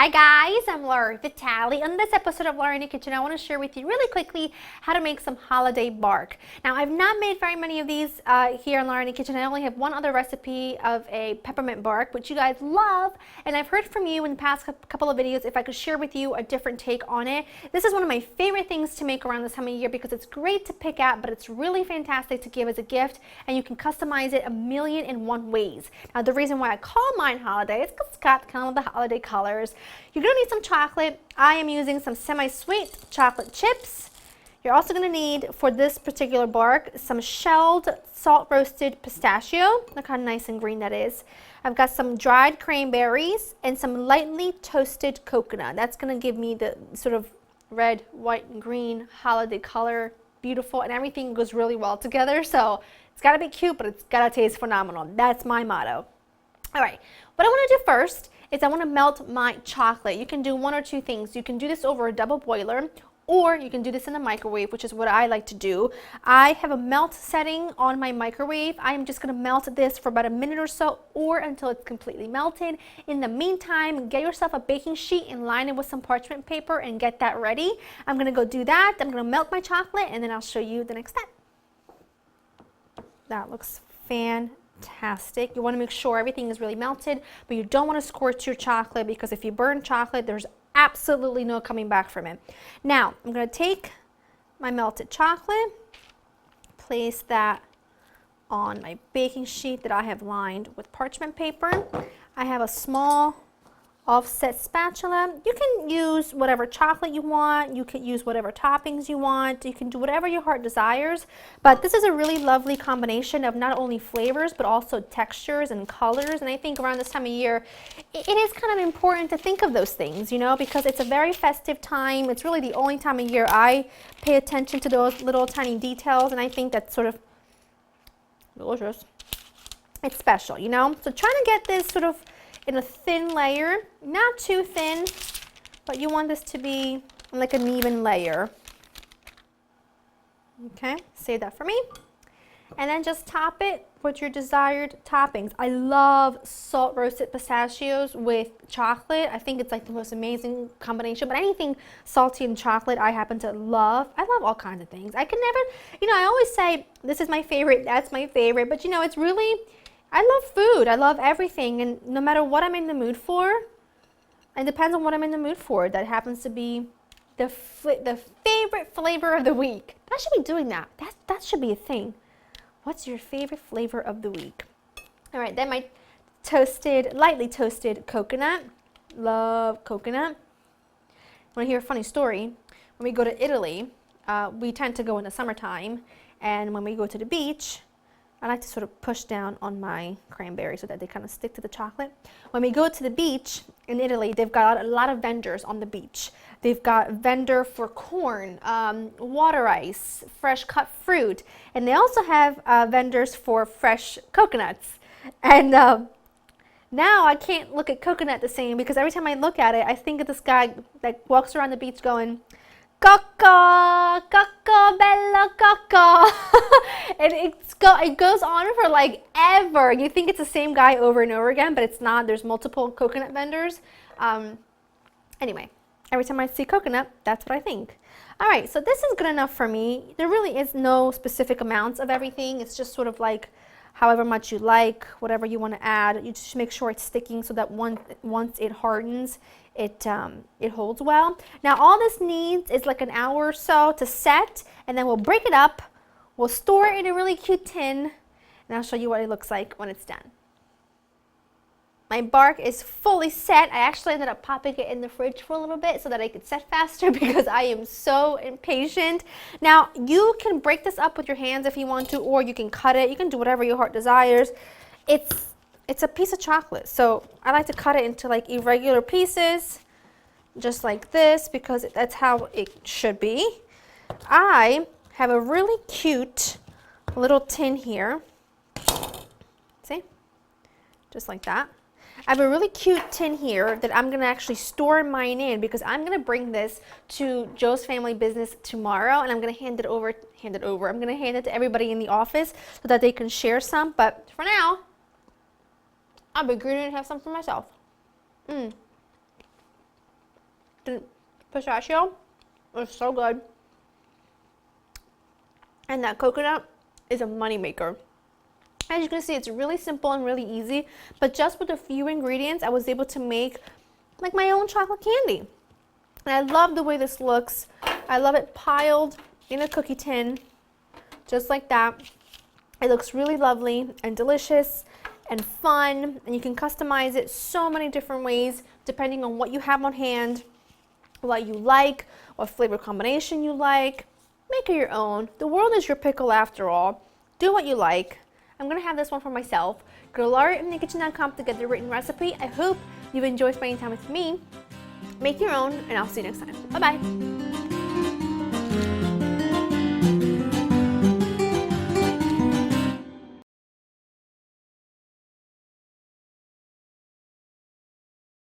Hi guys, I'm Laura Vitale. On this episode of Laura in the Kitchen, I want to share with you really quickly how to make some holiday bark. Now, I've not made very many of these here on Laura in the Kitchen. I only have one other recipe of a peppermint bark, which you guys love, and I've heard from you in the past couple of videos if I could share with you a different take on it. This is one of my favorite things to make around this time of year because it's great to pick out, but it's really fantastic to give as a gift, and you can customize it 1,000,001 ways. Now, the reason why I call mine holiday is because it's got kind of the holiday colors. You're going to need some chocolate. I am using some semi-sweet chocolate chips. You're also going to need, for this particular bark, some shelled salt roasted pistachio. Look how nice and green that is. I've got some dried cranberries and some lightly toasted coconut. That's going to give me the sort of red, white, and green holiday color. Beautiful, and everything goes really well together. So it's got to be cute, but it's got to taste phenomenal. That's my motto. All right, what I want to do first is I want to melt my chocolate. You can do one or two things. You can do this over a double boiler, or you can do this in the microwave, which is what I like to do. I have a melt setting on my microwave. I am just going to melt this for about a minute or so, or until it's completely melted. In the meantime, get yourself a baking sheet and line it with some parchment paper and get that ready. I'm going to go do that. I'm going to melt my chocolate, and then I'll show you the next step. That looks fantastic. You want to make sure everything is really melted, but you don't want to scorch your chocolate because if you burn chocolate, there's absolutely no coming back from it. Now, I'm going to take my melted chocolate, place that on my baking sheet that I have lined with parchment paper. I have a small offset spatula. You can use whatever chocolate you want, you can use whatever toppings you want, you can do whatever your heart desires, but this is a really lovely combination of not only flavors but also textures and colors, and I think around this time of year it is kind of important to think of those things, you know, because it's a very festive time. It's really the only time of year I pay attention to those little tiny details, and I think that's sort of delicious. It's special, you know, so trying to get this sort of in a thin layer, not too thin, but you want this to be like an even layer. Okay, save that for me. And then just top it with your desired toppings. I love salt roasted pistachios with chocolate. I think it's like the most amazing combination, but anything salty and chocolate I happen to love. I love all kinds of things. I can never, you know, I always say this is my favorite, that's my favorite, but you know, it's really, I love food. I love everything, and no matter what I'm in the mood for, it depends on what I'm in the mood for. That happens to be the favorite flavor of the week. I should be doing that. That should be a thing. What's your favorite flavor of the week? All right, then my lightly toasted coconut. Love coconut. Want to hear a funny story? When we go to Italy, we tend to go in the summertime, and when we go to the beach, I like to sort of push down on my cranberries so that they kind of stick to the chocolate. When we go to the beach in Italy, they've got a lot of vendors on the beach. They've got a vendor for corn, water ice, fresh cut fruit, and they also have vendors for fresh coconuts. And now I can't look at coconut the same because every time I look at it, I think of this guy that walks around the beach going, "Coco, Coco, bello Coco." And it goes on for like ever. You think it's the same guy over and over again, but it's not. There's multiple coconut vendors. Anyway, every time I see coconut, that's what I think. All right, so this is good enough for me. There really is no specific amounts of everything. It's just sort of like however much you like, whatever you want to add. You just make sure it's sticking so that once it hardens, it holds well. Now all this needs is like an hour or so to set, and then we'll break it up. We'll store it in a really cute tin, and I'll show you what it looks like when it's done. My bark is fully set. I actually ended up popping it in the fridge for a little bit so that I could set faster because I am so impatient. Now you can break this up with your hands if you want to, or you can cut it. You can do whatever your heart desires. It's a piece of chocolate, so I like to cut it into like irregular pieces, just like this, because that's how it should be. I have a really cute little tin here. See? Just like that. I have a really cute tin here that I'm going to actually store mine in because I'm going to bring this to Joe's family business tomorrow, and I'm going to hand it over. I'm going to hand it to everybody in the office so that they can share some, but for now, I'll be greedy and have some for myself. The pistachio is so good. And that coconut is a moneymaker. As you can see, it's really simple and really easy, but just with a few ingredients, I was able to make like my own chocolate candy. And I love the way this looks. I love it piled in a cookie tin, just like that. It looks really lovely and delicious and fun, and you can customize it so many different ways depending on what you have on hand, what you like, what flavor combination you like. Make it your own. The world is your pickle after all. Do what you like. I'm gonna have this one for myself. Go to laurainthekitchen.com to get the written recipe. I hope you've enjoyed spending time with me. Make your own, and I'll see you next time. Bye-bye.